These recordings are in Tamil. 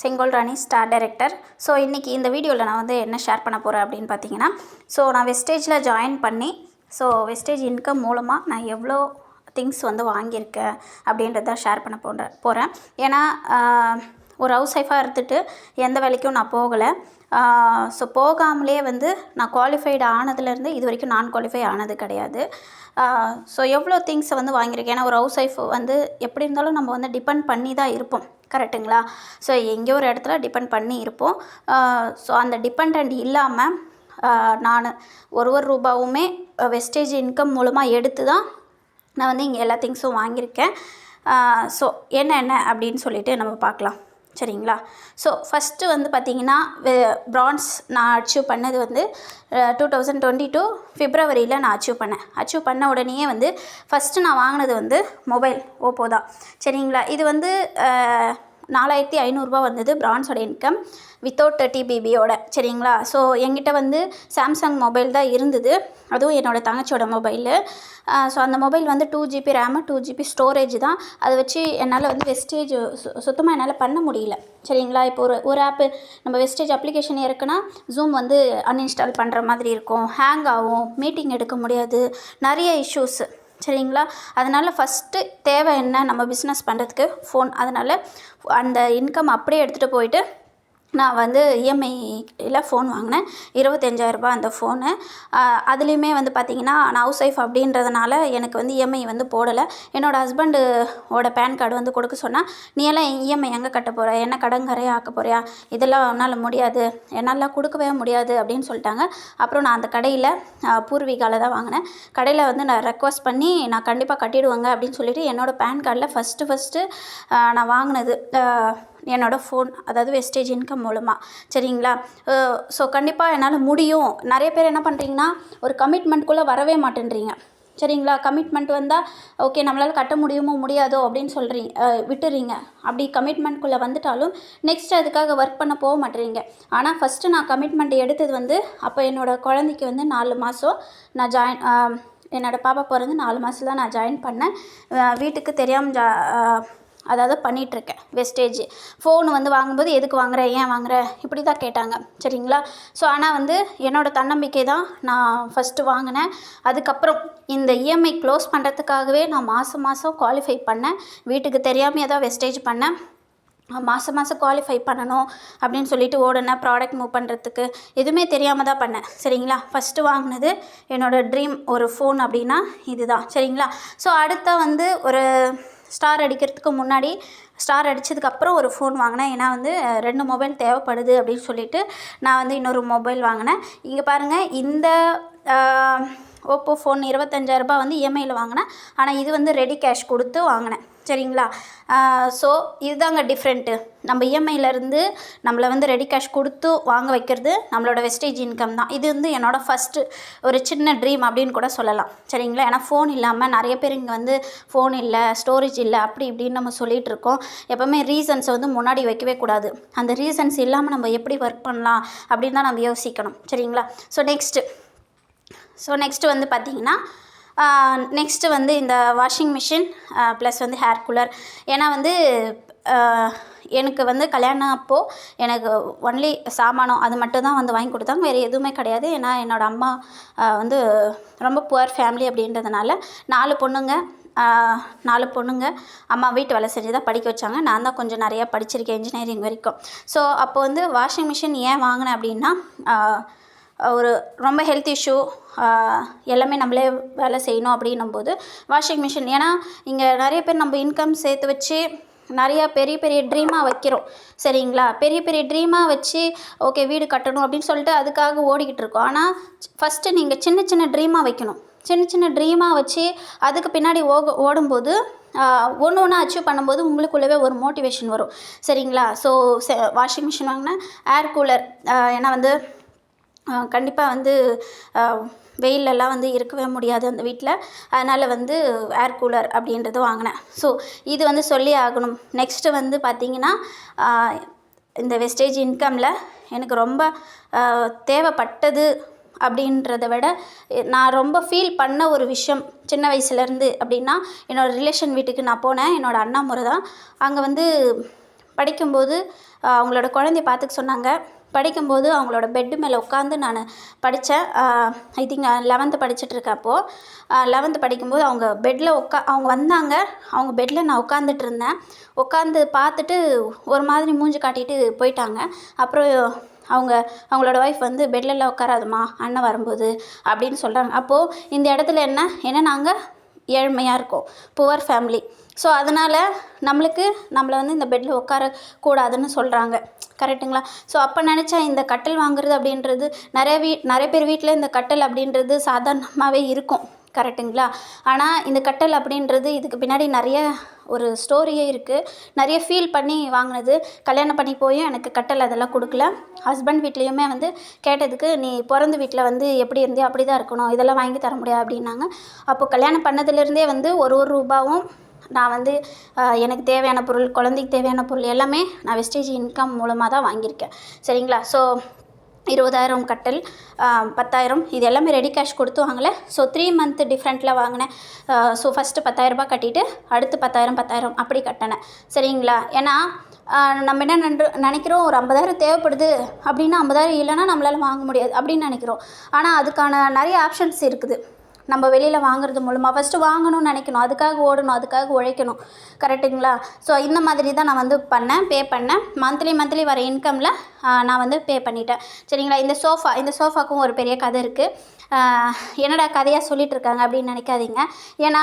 செங்கோல் ராணி ஸ்டார் டைரக்டர். ஸோ இன்றைக்கி இந்த வீடியோவில் நான் வந்து என்ன ஷேர் பண்ண போகிறேன் அப்படின்னு பார்த்தீங்கன்னா, ஸோ நான் வெஸ்டேஜில் ஜாயின் பண்ணி ஸோ வெஸ்டேஜ் இன்கம் மூலமாக நான் எவ்வளோ திங்ஸ் வந்து வாங்கியிருக்கேன் அப்படின்றத ஷேர் பண்ண போகிறேன். ஏன்னா ஒரு ஹவுஸ் ஒய்ஃபாக இருந்துட்டு எந்த வேலைக்கும் நான் போகலை. ஸோ போகாமலே வந்து நான் குவாலிஃபைடு ஆனதுலேருந்து இது வரைக்கும் நான் குவாலிஃபை ஆனது கிடையாது. ஸோ எவ்வளோ திங்ஸை வந்து வாங்கியிருக்கேன். ஏன்னா ஒரு ஹவுஸ் ஒய்ஃப் வந்து எப்படி இருந்தாலும் நம்ம வந்து டிபெண்ட் பண்ணி தான் இருப்போம், கரெக்டுங்களா? ஸோ எங்கேயோ ஒரு இடத்துல டிபெண்ட் பண்ணி இருப்போம். ஸோ அந்த டிபெண்ட் இல்லாமல் நான் ஒரு ரூபாவுமே வெஸ்டேஜ் இன்கம் மூலமாக எடுத்து தான் நான் வந்து இங்கே எல்லா திங்ஸும் வாங்கியிருக்கேன். ஸோ என்ன அப்படின்னு சொல்லிட்டு நம்ம பார்க்கலாம், சரிங்களா? ஸோ ஃபஸ்ட்டு வந்து பார்த்திங்கன்னா ப்ரான்ஸ் நான் அச்சீவ் பண்ணது வந்து 2022 ஃபிப்ரவரியில் நான் அச்சீவ் பண்ண உடனேயே வந்து ஃபஸ்ட்டு நான் வாங்கினது வந்து மொபைல் ஓப்போ தான், சரிங்களா? இது வந்து 4500 வந்தது ப்ரான்ஸோட இன்கம் வித்தவுட் 30 பிபியோட, சரிங்களா? ஸோ என்கிட்ட வந்து சாம்சங் மொபைல் தான் இருந்தது, அதுவும் என்னோடய தங்கச்சியோட மொபைலு. ஸோ அந்த மொபைல் வந்து 2GB ரேமு 2GB ஸ்டோரேஜ் தான். அதை வச்சு என்னால் வந்து வெஸ்டேஜ் சுத்தமாக என்னால் பண்ண முடியல, சரிங்களா? இப்போ ஒரு ஆப்பு நம்ம வெஸ்டேஜ் அப்ளிகேஷன் இருக்குன்னா ஜூம் வந்து அன்இன்ஸ்டால் பண்ணுற மாதிரி இருக்கும், ஹேங் ஆகும், மீட்டிங் எடுக்க முடியாது, நிறைய இஷ்யூஸு, சரிங்களா? அதனால் ஃபஸ்ட்டு தேவை என்ன, நம்ம பிஸ்னஸ் பண்ணுறதுக்கு ஃபோன். அதனால் அந்த இன்கம் அப்படியே எடுத்துகிட்டு போயிட்டு நான் வந்து இஎம்ஐயில் ஃபோன் வாங்கினேன். 25,000 அந்த ஃபோனு. அதுலேயுமே வந்து பார்த்திங்கன்னா நான் ஹவுஸ் ஒய்ஃப் அப்படின்றதுனால எனக்கு வந்து இஎம்ஐ வந்து போடலை. என்னோடய ஹஸ்பண்டோட பேன் கார்டு வந்து கொடுக்க சொன்னால், நீ எல்லாம் இஎம்ஐ எங்கே கட்ட போகிற, என்ன கடன்காரையாக ஆக்க போறியா, இதெல்லாம் என்னால் முடியாது, என்னால் கொடுக்கவே முடியாது அப்படின்னு சொல்லிட்டாங்க. அப்புறம் நான் அந்த கடையில் பூர்வீகாவில் தான் வாங்கினேன். கடையில் வந்து நான் ரெக்வஸ்ட் பண்ணி நான் கண்டிப்பாக கட்டிடுவேங்க அப்படின்னு சொல்லிவிட்டு என்னோடய பேன் கார்டில் ஃபஸ்ட்டு நான் வாங்கினது என்னோடய ஃபோன், அதாவது வெஸ்டேஜ் இன்கம் மூலமாக, சரிங்களா? ஸோ கண்டிப்பாக என்னால் முடியும். நிறைய பேர் என்ன பண்ணுறீங்கன்னா ஒரு கமிட்மெண்ட்குள்ளே வரவே மாட்டேன்றீங்க, சரிங்களா? கமிட்மெண்ட் வந்தால் ஓகே நம்மளால் கட்ட முடியுமோ முடியாதோ அப்படின்னு விட்டுறீங்க. அப்படி கமிட்மெண்ட்குள்ளே வந்துட்டாலும் நெக்ஸ்ட் அதுக்காக ஒர்க் பண்ண போக மாட்டேறீங்க. ஆனால் ஃபஸ்ட்டு நான் கமிட்மெண்ட் எடுத்தது வந்து அப்போ என்னோடய குழந்தைக்கு வந்து 4 மாதம் நான் என்னோடய பாப்பா பிறந்து 4 மாதத்துல தான் நான் ஜாயின் பண்ணேன். வீட்டுக்கு தெரியாமல் அதாவது பண்ணிகிட்ருக்கேன் வெஸ்டேஜ். ஃபோன் வந்து வாங்கும்போது எதுக்கு வாங்குற, ஏன் வாங்குற, இப்படி தான் கேட்டாங்க, சரிங்களா? ஸோ ஆனால் வந்து என்னோடய தன்னம்பிக்கை தான் நான் ஃபஸ்ட்டு வாங்கினேன். அதுக்கப்புறம் இந்த இஎம்ஐ க்ளோஸ் பண்ணுறதுக்காகவே நான் மாதம் குவாலிஃபை பண்ணேன். வீட்டுக்கு தெரியாமையே தான் வெஸ்டேஜ் பண்ணேன். மாதம் குவாலிஃபை பண்ணணும் அப்படின்னு சொல்லிட்டு ஓடினேன். ப்ராடக்ட் மூவ் பண்ணுறதுக்கு எதுவுமே தெரியாமல் தான் பண்ணேன், சரிங்களா? ஃபஸ்ட்டு வாங்கினது என்னோடய ட்ரீம் ஒரு ஃபோன் அப்படின்னா இதுதான், சரிங்களா? ஸோ அடுத்த வந்து ஒரு ஸ்டார் அடிக்கிறதுக்கு முன்னாடி, ஸ்டார் அடித்ததுக்கப்புறம் ஒரு ஃபோன் வாங்கினேன். ஏன்னா வந்து 2 மொபைல் தேவைப்படுது அப்படின்னு சொல்லிட்டு நான் வந்து இன்னொரு மொபைல் வாங்கினேன். இங்கே பாருங்கள், இந்த ஓப்போ ஃபோன் 25,000 வந்து இஎம்ஐயில் வாங்கினேன். ஆனால் இது வந்து ரெடி கேஷ் கொடுத்து வாங்கினேன், சரிங்களா? ஸோ இதுதாங்க டிஃப்ரெண்ட்டு. நம்ம இஎம்ஐலேருந்து நம்மளை வந்து ரெடி கேஷ் கொடுத்து வாங்க வைக்கிறது நம்மளோட வெஸ்டேஜ் இன்கம் தான். இது வந்து என்னோடய ஃபஸ்ட்டு ஒரு சின்ன ட்ரீம் அப்படின்னு கூட சொல்லலாம், சரிங்களா? ஏன்னா ஃபோன் இல்லாமல் நிறைய பேர் இங்கே வந்து ஃபோன் இல்லை, ஸ்டோரேஜ் இல்லை, அப்படி இப்படின்னு நம்ம சொல்லிகிட்டு இருக்கோம். எப்போவுமே ரீசன்ஸை வந்து முன்னாடி வைக்கவே கூடாது. அந்த ரீசன்ஸ் இல்லாமல் நம்ம எப்படி ஒர்க் பண்ணலாம் அப்படின்னு தான் நம்ம யோசிக்கணும், சரிங்களா? ஸோ நெக்ஸ்ட்டு வந்து பார்த்திங்கன்னா நெக்ஸ்ட்டு வந்து இந்த வாஷிங் மிஷின் ப்ளஸ் வந்து ஹேர் கூலர். ஏன்னா வந்து எனக்கு வந்து கல்யாணம் அப்போது எனக்கு ஒன்லி சாமானம் அது மட்டும் தான் வந்து வாங்கி கொடுத்தாங்க, வேறு எதுவுமே கிடையாது. ஏன்னா என்னோடய அம்மா வந்து ரொம்ப புவர் ஃபேமிலி அப்படின்றதுனால 4 பொண்ணுங்க அம்மா வீட்டு வேலை செஞ்சு தான் படிக்க வச்சாங்க. நான் தான் கொஞ்சம் நிறையா படிச்சிருக்கேன், இன்ஜினியரிங் வரைக்கும். ஸோ அப்போ வந்து வாஷிங் மிஷின் ஏன் வாங்கினேன் அப்படின்னா, ஒரு ரொம்ப ஹெல்த் இஷ்யூ, எல்லாமே நம்மளே வேலை செய்யணும் அப்படின்னும்போது வாஷிங் மிஷின். ஏன்னா இங்கே நிறைய பேர் நம்ம இன்கம் சேர்த்து வச்சு நிறையா பெரிய ட்ரீமாக வைக்கிறோம், சரிங்களா? பெரிய ட்ரீமாக வச்சு ஓகே வீடு கட்டணும் அப்படின்னு சொல்லிட்டு அதுக்காக ஓடிக்கிட்டு இருக்கோம். ஆனால் ஃபஸ்ட்டு நீங்கள் சின்ன ட்ரீமாக வைக்கணும். சின்ன ட்ரீமாக வச்சு அதுக்கு பின்னாடி ஓடும்போது ஒன்று அச்சீவ் பண்ணும்போது உங்களுக்குள்ளவே ஒரு மோட்டிவேஷன் வரும், சரிங்களா? ஸோ வாஷிங் மிஷின் வாங்கினேன். ஏர் கூலர், ஏன்னா வந்து கண்டிப்பாக வந்து வெயிலெல்லாம் வந்து இருக்கவே முடியாது அந்த வீட்டில். அதனால் வந்து ஏர் கூலர் அப்படின்றது வாங்கினேன். ஸோ இது வந்து சொல்லி ஆகணும். நெக்ஸ்ட்டு வந்து பார்த்திங்கன்னா இந்த வெஸ்டேஜ் இன்கமில் எனக்கு ரொம்ப தேவைப்பட்டது அப்படின்றத விட நான் ரொம்ப ஃபீல் பண்ண ஒரு விஷயம் சின்ன வயசுலேருந்து அப்படின்னா, என்னோடய ரிலேஷன் வீட்டுக்கு நான் போனேன். என்னோடய அண்ணா முறை தான். அங்கே வந்து படிக்கும்போது அவங்களோட குழந்தைய பார்த்துக்க சொன்னாங்க. படிக்கும்போது அவங்களோட பெட்டு மேலே உட்காந்து நான் படித்தேன். ஐ திங்க் 11th படிச்சுட்ருக்கேன் அப்போது. 11th படிக்கும்போது அவங்க பெட்டில் அவங்க வந்தாங்க. அவங்க பெட்டில் நான் உட்காந்துட்டு இருந்தேன். உட்காந்து பார்த்துட்டு ஒரு மாதிரி மூஞ்சி காட்டிட்டு போயிட்டாங்க. அப்புறம் அவங்களோட ஒய்ஃப் வந்து பெட்லலாம் உட்காராதுமா அண்ணன் வரும்போது அப்படின்னு சொல்கிறாங்க. அப்போது இந்த இடத்துல ஏன்னா நாங்கள் ஏழ்மையாக இருக்கோம், புவர் ஃபேமிலி. ஸோ அதனால் நம்மளை வந்து இந்த பெட்டில் உட்காரக்கூடாதுன்னு சொல்கிறாங்க. கரெக்டுங்களா? ஸோ அப்போ நினச்சேன், இந்த கட்டில் வாங்குறது அப்படின்றது நிறைய பேர் வீட்டில் இந்த கட்டில் அப்படின்றது சாதாரணமாகவே இருக்கும். கரெக்டுங்களா? ஆனால் இந்த கட்டில் அப்படின்றது இதுக்கு பின்னாடி நிறைய ஒரு ஸ்டோரியே இருக்குது. நிறைய ஃபீல் பண்ணி வாங்கினது. கல்யாணம் பண்ணி போயும் எனக்கு கட்டில் அதெல்லாம் கொடுக்கல. ஹஸ்பண்ட் வீட்லேயுமே வந்து கேட்டதுக்கு, நீ பிறந்த வீட்டில் வந்து எப்படி இருந்தே அப்படி தான் இருக்கணும், இதெல்லாம் வாங்கி தர முடியாது அப்படின்னாங்க. அப்போது கல்யாணம் பண்ணதுலேருந்தே வந்து ஒரு ரூபாவும் நான் வந்து எனக்கு தேவையான பொருள், குழந்தைக்கு தேவையான பொருள் எல்லாமே நான் வெஸ்டேஜ் இன்கம் மூலமாக தான் வாங்கியிருக்கேன். சரிங்களா? ஸோ 20,000 கட்டில், 10,000 இது எல்லாமே ரெடி கேஷ் கொடுத்து வாங்கலை. ஸோ 3 month டிஃப்ரெண்ட்டில் வாங்கினேன். ஸோ ஃபஸ்ட்டு 10,000 கட்டிட்டு அடுத்து 10,000 அப்படி கட்டினேன். சரிங்களா? ஏன்னா நம்ம என்ன நினைக்கிறோம், ஒரு 50,000 தேவைப்படுது அப்படின்னா 50,000 இல்லைன்னா நம்மளால் வாங்க முடியாது அப்படின்னு நினைக்கிறோம். ஆனால் அதுக்கான நிறைய ஆப்ஷன்ஸ் இருக்குது. நம்ம வெளியில் வாங்குறது மூலமாக ஃபஸ்ட்டு வாங்கணும்னு நினைக்கணும், அதுக்காக ஓடணும், அதுக்காக உழைக்கணும். கரெக்டுங்களா? ஸோ இந்த மாதிரி தான் நான் வந்து பே பண்ணேன். மந்த்லி வர இன்கமில் நான் வந்து பே பண்ணிட்டேன். சரிங்களா? இந்த சோஃபாக்கும் ஒரு பெரிய கதை இருக்குது. என்னடா கதையாக சொல்லிகிட்ருக்காங்க அப்படின்னு நினைக்காதீங்க. ஏன்னா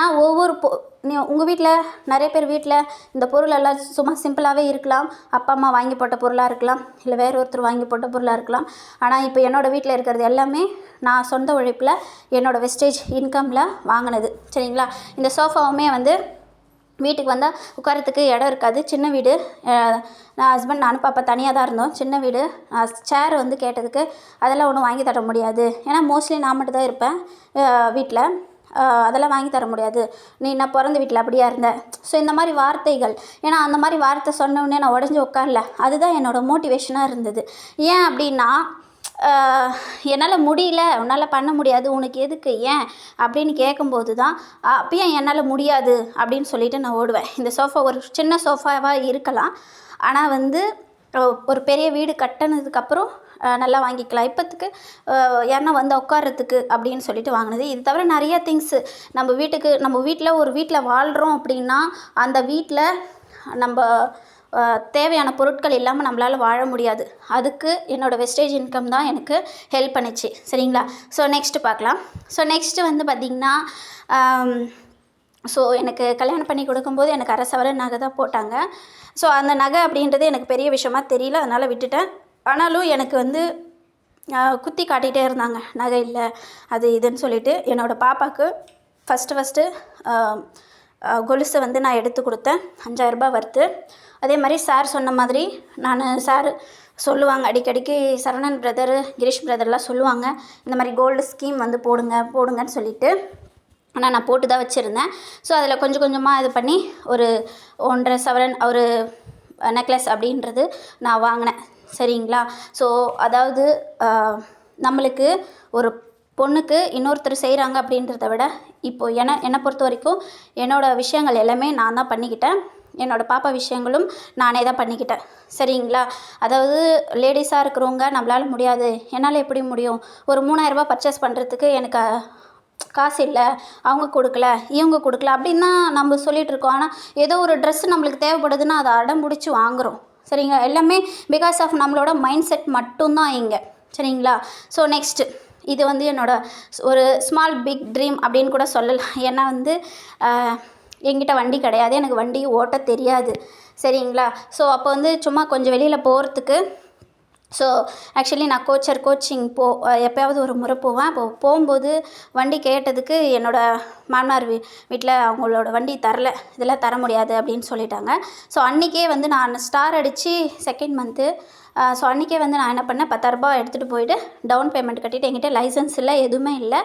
உங்கள் வீட்டில் நிறைய பேர் வீட்டில் இந்த பொருளெல்லாம் சும்மா சிம்பிளாகவே இருக்கலாம். அப்பா அம்மா வாங்கி போட்ட பொருளாக இருக்கலாம், இல்லை வேறு ஒருத்தர் வாங்கி போட்ட பொருளாக இருக்கலாம். ஆனால் இப்போ என்னோடய வீட்டில் இருக்கிறது எல்லாமே நான் சொந்த உழைப்பில் என்னோடய வெஸ்டேஜ் இன்கமில் வாங்கினது. சரிங்களா? இந்த சோஃபாவுமே வந்து வீட்டுக்கு வந்தால் உட்காரத்துக்கு இடம் இருக்காது, சின்ன வீடு. நான் ஹஸ்பண்ட் நானும் பாப்பா தனியாக தான் இருந்தோம், சின்ன வீடு. சேர் வந்து கேட்டதுக்கு அதெல்லாம் ஒன்றும் வாங்கி தர முடியாது, ஏன்னா மோஸ்ட்லி நான் மட்டும் தான் இருப்பேன் வீட்டில். அதெல்லாம் வாங்கி தர முடியாது, நீ நான் பிறந்த வீட்டில் அப்படியா இருந்த. ஸோ இந்த மாதிரி வார்த்தைகள், ஏன்னா அந்த மாதிரி வார்த்தை சொன்னோடனே நான் உடஞ்சி உட்காரல. அதுதான் என்னோடய மோட்டிவேஷனாக இருந்தது. ஏன் அப்படின்னா, என்னால் முடியல, உன்னால் பண்ண முடியாது, உனக்கு எதுக்கு, ஏன் அப்படின்னு கேட்கும்போது தான் அப்பயும் என்னால் முடியாது அப்படின்னு சொல்லிவிட்டு நான் ஓடுவேன். இந்த சோஃபா ஒரு சின்ன சோஃபாவாக இருக்கலாம், ஆனால் வந்து ஒரு பெரிய வீடு கட்டினதுக்கப்புறம் நல்லா வாங்கிக்கலாம். இப்போத்துக்கு யாருன்னா வந்து உட்கார்றதுக்கு அப்படின்னு சொல்லிட்டு வாங்கினது. இது தவிர நிறைய திங்ஸு நம்ம வீட்டில் வாழ்கிறோம் அப்படின்னா அந்த வீட்டில் நம்ம தேவையான பொருட்கள் இல்லாமல் நம்மளால் வாழ முடியாது. அதுக்கு என்னோடய வெஸ்டேஜ் இன்கம் தான் எனக்கு ஹெல்ப் பண்ணிச்சு. சரிங்களா? ஸோ நெக்ஸ்ட்டு பார்க்கலாம். ஸோ நெக்ஸ்ட்டு வந்து பார்த்திங்கன்னா, ஸோ எனக்கு கல்யாணம் பண்ணி கொடுக்கும்போது எனக்கு 1/2 சவரன் நகை தான் போட்டாங்க. ஸோ அந்த நகை அப்படின்றது எனக்கு பெரிய விஷயமா தெரியல, அதனால் விட்டுட்டேன். ஆனாலும் எனக்கு வந்து குத்தி காட்டிகிட்டே இருந்தாங்க, நகை இல்லை அது இதுன்னு சொல்லிட்டு. என்னோடய பாப்பாவுக்கு ஃபஸ்ட்டு கொலுசை வந்து நான் எடுத்து கொடுத்தேன், 5,000 ரூபாய் வர்த்து. அதே மாதிரி சார் சொன்ன மாதிரி சார் சொல்லுவாங்க அடிக்கடிக்கு, சரவணன் பிரதர், கிரீஷ் பிரதர்லாம் சொல்லுவாங்க, இந்த மாதிரி கோல்டு ஸ்கீம் வந்து போடுங்கன்னு சொல்லிட்டு. ஆனால் நான் போட்டு தான் வச்சுருந்தேன். ஸோ அதில் கொஞ்சம் கொஞ்சமாக இது பண்ணி ஒரு 1.5 சவரன் ஒரு நெக்லஸ் அப்படின்றது நான் வாங்கினேன். சரிங்களா? ஸோ அதாவது நம்மளுக்கு ஒரு பொண்ணுக்கு இன்னொருத்தர் செய்கிறாங்க அப்படின்றத விட, இப்போது என்னை பொறுத்த வரைக்கும் என்னோடய விஷயங்கள் எல்லாமே நான் தான் பண்ணிக்கிட்டேன். என்னோடய பாப்பா விஷயங்களும் நானே தான் பண்ணிக்கிட்டேன். சரிங்களா? அதாவது லேடிஸாக இருக்கிறவங்க நம்மளால் முடியாது, என்னால் எப்படி முடியும், ஒரு 3,000 ரூபாய் பர்ச்சேஸ் பண்ணுறதுக்கு எனக்கு காசு இல்லை, அவங்க கொடுக்கல, இவங்க கொடுக்கல அப்படின்னு தான் நம்ம சொல்லிகிட்ருக்கோம். ஆனால் ஏதோ ஒரு ட்ரெஸ்ஸு நம்மளுக்கு தேவைப்படுதுன்னா அதை அடம் பிடிச்சி வாங்குகிறோம். சரிங்களா? எல்லாமே பிகாஸ் ஆஃப் நம்மளோட மைண்ட் செட் மட்டும்தான் இங்கே. சரிங்களா? ஸோ நெக்ஸ்ட்டு இது வந்து என்னோடய ஒரு ஸ்மால் பிக் ட்ரீம் அப்படின்னு கூட சொல்லலாம். ஏன்னா வந்து என்கிட்ட வண்டி கிடையாது, எனக்கு வண்டி ஓட்ட தெரியாது. சரிங்களா? ஸோ அப்போ வந்து சும்மா கொஞ்சம் வெளியில் போகிறதுக்கு, ஸோ ஆக்சுவலி நான் கோச்சிங் எப்போயாவது ஒரு முறை போவேன். போகும்போது வண்டி கேட்டதுக்கு என்னோடய மாமனார் வீட்டில் அவங்களோட வண்டி தரல, இதெல்லாம் தர முடியாது அப்படின்னு சொல்லிட்டாங்க. ஸோ அன்றைக்கே வந்து நான் ஸ்டார் அடித்து 2nd மந்த்து, ஸோ அன்றைக்கே வந்து நான் என்ன பண்ணேன், 10,000 ரூபாய் எடுத்துகிட்டு போயிட்டு டவுன் பேமெண்ட் கட்டிவிட்டு, என்கிட்ட லைசன்ஸ் இல்லை, எதுவுமே இல்லை.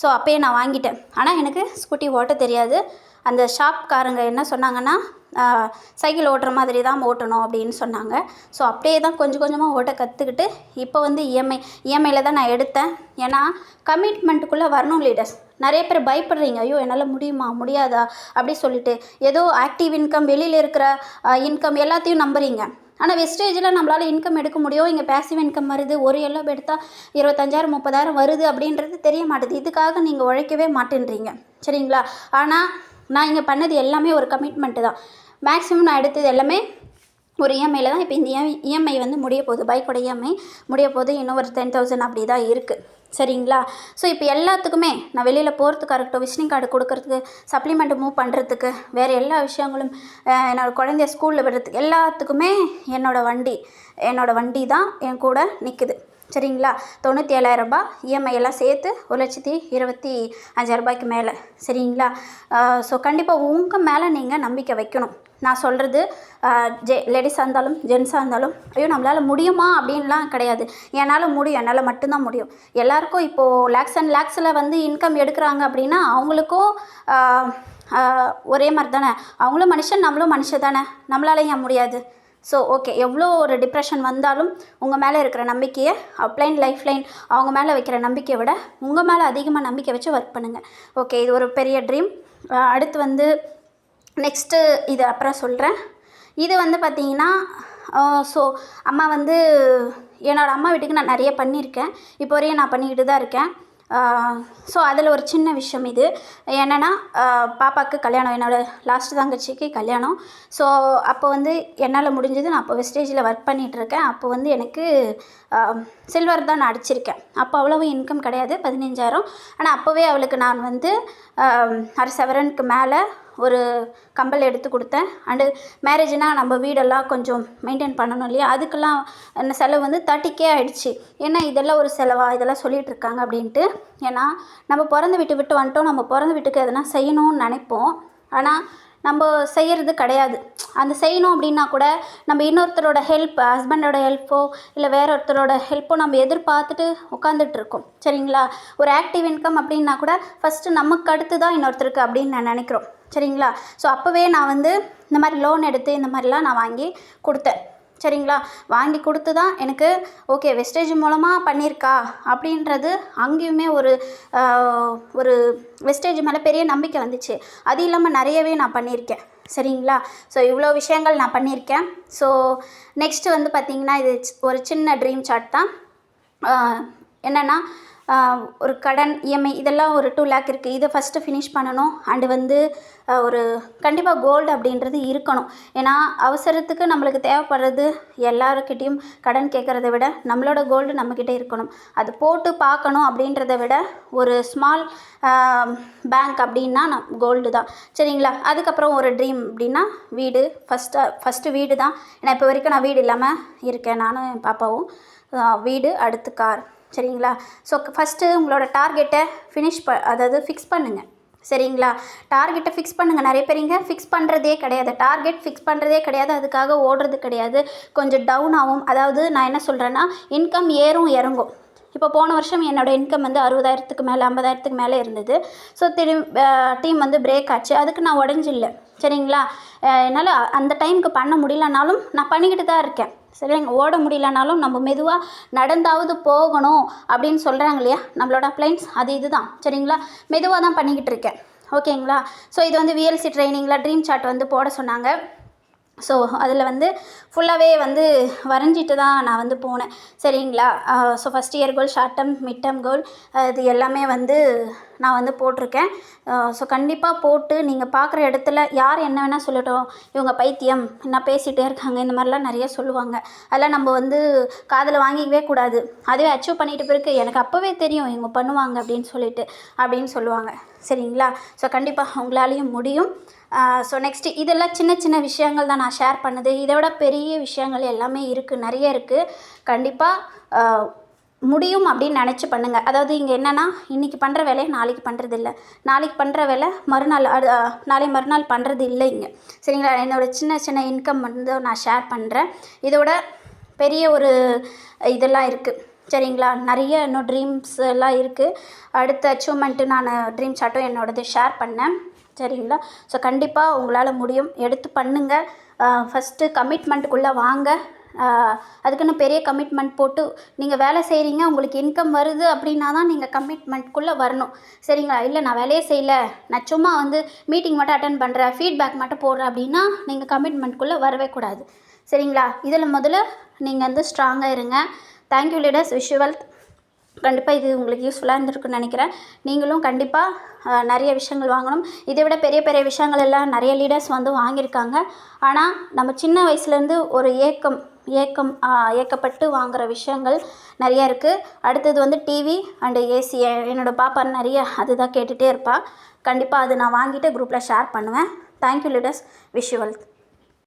ஸோ அப்போயே நான் வாங்கிட்டேன். ஆனால் எனக்கு ஸ்கூட்டி ஓட்ட தெரியாது. அந்த ஷாப்காரங்க என்ன சொன்னாங்கன்னா, சைக்கிள் ஓட்டுற மாதிரி தான் ஓட்டணும் அப்படின்னு சொன்னாங்க. ஸோ அப்படியே தான் கொஞ்சம் கொஞ்சமாக ஓட்ட கற்றுக்கிட்டு இப்போ வந்து இஎம்ஐயில் தான் நான் எடுத்தேன். ஏன்னா கமிட்மெண்ட்டுக்குள்ளே வரணும் லீடர்ஸ். நிறைய பேர் பயப்படுறீங்க, ஐயோ என்னால் முடியுமா முடியாதா அப்படி சொல்லிட்டு ஏதோ ஆக்டிவ் இன்கம் வெளியில் இருக்கிற இன்கம் எல்லாத்தையும் நம்புறீங்க. ஆனால் வெஸ்டேஜில் நம்மளால் இன்கம் எடுக்க முடியும். இங்கே பேசிவ் இன்கம் வருது, ஒரு எல்லோ எடுத்தால் 25,000 30,000 வருது அப்படின்றது தெரிய மாட்டேது. இதுக்காக நீங்கள் உழைக்கவே மாட்டேன்றீங்க சரிங்களா. ஆனால் நான் இங்கே பண்ணது எல்லாமே ஒரு கமிட்மெண்ட்டு தான். மேக்ஸிமம் நான் எடுத்தது எல்லாமே ஒரு இஎம்ஐயில் தான். இப்போ இந்த இஎம்ஐ வந்து முடிய போகுது, பைக்கோட இஎம்ஐ முடிய போகுது. இன்னும் ஒரு 10,000 அப்படி தான் இருக்குது சரிங்களா. ஸோ இப்போ எல்லாத்துக்குமே நான் வெளியில் போகிறதுக்காக இருக்கட்டும், விசிட்டிங் கார்டு கொடுக்கறதுக்கு, சப்ளிமெண்ட்டு மூவ் பண்ணுறதுக்கு, வேறு எல்லா விஷயங்களும் என்னோடய குழந்தைய ஸ்கூலில் விடுறதுக்கு எல்லாத்துக்குமே என்னோடய வண்டி தான் என் கூட நிற்குது சரிங்களா. 97,000 ரூபாய் இஎம்ஐ எல்லாம் சேர்த்து 1,25,000 மேலே சரிங்களா. ஸோ கண்டிப்பாக உங்கள் மேலே நீங்கள் நம்பிக்கை வைக்கணும். நான் சொல்கிறது லேடிஸாக இருந்தாலும் ஜென்ஸாக இருந்தாலும் ஐயோ நம்மளால் முடியுமா அப்படின்லாம் கிடையாது. என்னால் முடியும், என்னால் மட்டும்தான் முடியும். எல்லாேருக்கும் இப்போது லேக்ஸ் அண்ட் லேக்ஸில் வந்து இன்கம் எடுக்கிறாங்க அப்படின்னா அவங்களுக்கும் ஒரே மாதிரி தானே. அவங்களும் மனுஷன், நம்மளும் மனுஷன் தானே. நம்மளால ஏன் முடியாது? ஸோ ஓகே, எவ்வளோ ஒரு டிப்ரெஷன் வந்தாலும் உங்கள் மேலே இருக்கிற நம்பிக்கையை, அப்லைன் லைஃப் லைன் அவங்க மேலே வைக்கிற நம்பிக்கையை விட உங்கள் மேலே அதிகமாக நம்பிக்கை வச்சு ஒர்க் பண்ணுங்கள். ஓகே, இது ஒரு பெரிய ட்ரீம். அடுத்து வந்து நெக்ஸ்ட்டு இது அப்புறம் சொல்கிறேன். இது வந்து பார்த்திங்கன்னா ஸோ அம்மா வந்து என்னோடய அம்மா வீட்டுக்கு நான் நிறைய பண்ணியிருக்கேன், இப்போ வரையும் நான் பண்ணிக்கிட்டு தான் இருக்கேன். ஸோ அதில் ஒரு சின்ன விஷயம் இது என்னென்னா, பாப்பாவுக்கு கல்யாணம், என்னோடய லாஸ்ட்டு தங்கச்சிக்கு கல்யாணம். ஸோ அப்போ வந்து என்னால் முடிஞ்சது, நான் அப்போ வெஸ்டேஜில் ஒர்க் பண்ணிகிட்ருக்கேன். அப்போ வந்து எனக்கு சில்வர் தான் நான் அடிச்சிருக்கேன். அப்போ அவ்வளவு இன்கம் கிடையாது, 15,000. ஆனால் அப்போவே அவளுக்கு நான் வந்து 1/2 சவரனுக்கு மேலே ஒரு கம்பல் எடுத்து கொடுத்தேன். அண்டு மேரேஜ்னால் நம்ம வீடெல்லாம் கொஞ்சம் மெயின்டைன் பண்ணணும் இல்லையா, அதுக்கெல்லாம் என்ன செலவு வந்து 30K ஆகிடுச்சு. ஏன்னா இதெல்லாம் ஒரு செலவா, இதெல்லாம் சொல்லிகிட்டு இருக்காங்க அப்படின்ட்டு. ஏன்னா நம்ம பிறந்த வீட்டு விட்டு வந்துட்டோம், நம்ம பிறந்த வீட்டுக்கு எதனா செய்யணும்னு நினைப்போம். ஆனால் நம்ம செய்கிறது கிடையாது. அந்த செய்யணும் அப்படின்னா கூட நம்ம இன்னொருத்தரோட ஹெல்ப், ஹஸ்பண்டோட ஹெல்ப்போ இல்லை வேற ஒருத்தரோட ஹெல்ப்போ நம்ம எதிர்பார்த்துட்டு உட்காந்துட்ருக்கோம் சரிங்களா. ஒரு ஆக்டிவ் இன்கம் அப்படின்னா கூட ஃபஸ்ட்டு நமக்கு அடுத்து தான் இன்னொருத்தருக்கு அப்படின்னு நான் நினைக்கிறோம் சரிங்களா. ஸோ அப்போவே நான் வந்து இந்த மாதிரி லோன் எடுத்து இந்த மாதிரிலாம் நான் வாங்கி கொடுத்தேன் சரிங்களா. வாங்கி கொடுத்து தான் எனக்கு ஓகே வெஸ்டேஜ் மூலமாக பண்ணியிருக்கா அப்படின்றது அங்கேயுமே ஒரு வெஸ்டேஜ் மேலே பெரிய நம்பிக்கை வந்துச்சு. அது இல்லாமல் நிறையவே நான் பண்ணியிருக்கேன் சரிங்களா. ஸோ இவ்வளோ விஷயங்கள் நான் பண்ணியிருக்கேன். ஸோ நெக்ஸ்ட்டு வந்து பார்த்திங்கன்னா இது ஒரு சின்ன ட்ரீம் சார்ட் தான். என்னென்னா ஒரு கடன் இஎம்ஐ இதெல்லாம் ஒரு 2 lakh இருக்குது. இதை ஃபஸ்ட்டு ஃபினிஷ் பண்ணணும். அண்டு வந்து ஒரு கண்டிப்பாக கோல்டு அப்படின்றது இருக்கணும். ஏன்னா அவசரத்துக்கு நம்மளுக்கு தேவைப்படுறது, எல்லாருக்கிட்டேயும் கடன் கேட்குறத விட நம்மளோட கோல்டு நம்மக்கிட்ட இருக்கணும். அது போட்டு பார்க்கணும் அப்படின்றத விட ஒரு ஸ்மால் பேங்க் அப்படின்னா கோல்டு தான் சரிங்களா. அதுக்கப்புறம் ஒரு ட்ரீம் அப்படின்னா வீடு, ஃபஸ்ட்டு வீடு தான். ஏன்னா இப்போ வரைக்கும் நான் வீடு இல்லாமல் இருக்கேன், நானும் என் பாப்பாவும். வீடு, அடுத்து கார் சரிங்களா. ஸோ ஃபஸ்ட்டு உங்களோட டார்கெட்டை அதாவது ஃபிக்ஸ் பண்ணுங்கள் சரிங்களா. டார்கெட்டை ஃபிக்ஸ் பண்ணுங்கள். நிறைய பேர் இங்கே ஃபிக்ஸ் பண்ணுறதே கிடையாது, டார்கெட் ஃபிக்ஸ் பண்ணுறதே கிடையாது, அதுக்காக ஓடுறது கிடையாது. கொஞ்சம் டவுன் ஆகும். அதாவது நான் என்ன சொல்கிறேன்னா, இன்கம் ஏறும் இறங்கும். இப்போ போன வருஷம் என்னோடய இன்கம் வந்து 60,000க்கு மேலே 50,000க்கு மேலே இருந்தது. ஸோ டீம் வந்து பிரேக் ஆச்சு. அதுக்கு நான் உடஞ்சில்லை சரிங்களா. என்னால் அந்த டைமுக்கு பண்ண முடியலனாலும் நான் பண்ணிக்கிட்டு தான் இருக்கேன் சரிங்க. ஓட முடியலனாலும் நம்ம மெதுவாக நடந்தாவது போகணும் அப்படின்னு சொல்கிறாங்க இல்லையா நம்மளோட அப்ளைன்ஸ், அது இதுதான் சரிங்களா. மெதுவாக தான் பண்ணிக்கிட்டு இருக்கேன் ஓகேங்களா. ஸோ இது வந்து விஎல்சி ட்ரைனிங்கில் ட்ரீம் சார்ட் வந்து போட சொன்னாங்க. ஸோ அதில் வந்து ஃபுல்லாகவே வந்து வரைஞ்சிட்டு தான் நான் வந்து போனேன் சரிங்களா. ஸோ ஃபஸ்ட் இயர் கோல், short term, mid term goal, இது எல்லாமே வந்து நான் வந்து போட்டிருக்கேன். ஸோ கண்டிப்பாக போட்டு நீங்கள் பார்க்குற இடத்துல யார் என்ன வேணால் சொல்லட்டும், இவங்க பைத்தியம் என்ன பேசிகிட்டே இருக்காங்க, இந்த மாதிரிலாம் நிறைய சொல்லுவாங்க. அதெல்லாம் நம்ம வந்து காதில் வாங்கிக்கவே கூடாது. அதுவே அச்சீவ் பண்ணிட்டு பிறகு எனக்கு அப்போவே தெரியும் இவங்க பண்ணுவாங்க அப்படின்னு சொல்லுவாங்க சரிங்களா. ஸோ கண்டிப்பாக உங்களாலேயும் முடியும். ஸோ நெக்ஸ்ட்டு இதெல்லாம் சின்ன சின்ன விஷயங்கள் தான் நான் ஷேர் பண்ணது. இதை விட பெரிய விஷயங்கள் எல்லாமே இருக்குது, நிறைய இருக்குது. கண்டிப்பாக முடியும் அப்படின்னு நினச்சி பண்ணுங்கள். அதாவது இங்கே என்னென்னா, இன்றைக்கி பண்ணுற வேலையை நாளைக்கு பண்ணுறதில்ல, நாளைக்கு பண்ணுற வேலை நாளை மறுநாள் பண்ணுறது இல்லை இங்கே சரிங்களா. என்னோடய சின்ன சின்ன இன்கம் வந்து நான் ஷேர் பண்ணுறேன். இதோட பெரிய ஒரு இதெல்லாம் இருக்குது சரிங்களா. நிறைய இன்னும் ட்ரீம்ஸ் எல்லாம் இருக்குது. அடுத்த அச்சீவ்மெண்ட்டு நான் ட்ரீம் சார்ட்டும் என்னோடது ஷேர் பண்ணேன் சரிங்களா. ஸோ கண்டிப்பாக உங்களால் முடியும், எடுத்து பண்ணுங்கள். ஃபஸ்ட்டு கமிட்மெண்ட்டுக்குள்ளே வாங்க. அதுக்குன்னு பெரிய கமிட்மெண்ட் போட்டு நீங்கள் வேலை செய்கிறீங்க, உங்களுக்கு இன்கம் வருது அப்படின்னா தான் நீங்கள் கமிட்மெண்ட்குள்ளே வரணும். சரிங்களா? இல்லை நான் வேலையே செய்யலை, நான் சும்மா வந்து மீட்டிங் மட்டும் அட்டென்ட் பண்ணுறேன், ஃபீட்பேக் மட்டும் போடுறேன் அப்படின்னா நீங்கள் கமிட்மெண்ட்குள்ளே வரவே கூடாது. சரிங்களா? இதில் முதல்ல நீங்கள் வந்து ஸ்ட்ராங்காக இருங்க. Thank you leaders. Wish you wealth. கண்டிப்பாக இது உங்களுக்கு யூஸ்ஃபுல்லாக இருந்திருக்குன்னு நினைக்கிறேன். நீங்களும் கண்டிப்பாக நிறைய விஷயங்கள் வாங்கணும். இதை விட பெரிய பெரிய விஷயங்கள் எல்லாம் நிறைய லீடர்ஸ் வந்து வாங்கியிருக்காங்க. ஆனால் நம்ம சின்ன வயசுலேருந்து ஒரு ஏக்கப்பட்டு வாங்குகிற விஷயங்கள் நிறையா இருக்குது. அடுத்தது வந்து டிவி அண்டு ஏசி. என்னோடய பாப்பா நிறைய அதுதான் கேட்டுகிட்டே இருப்பாள். கண்டிப்பாக அது நான் வாங்கிட்டு குரூப்பில் ஷேர் பண்ணுவேன். Thank you leaders. Wish you wealth.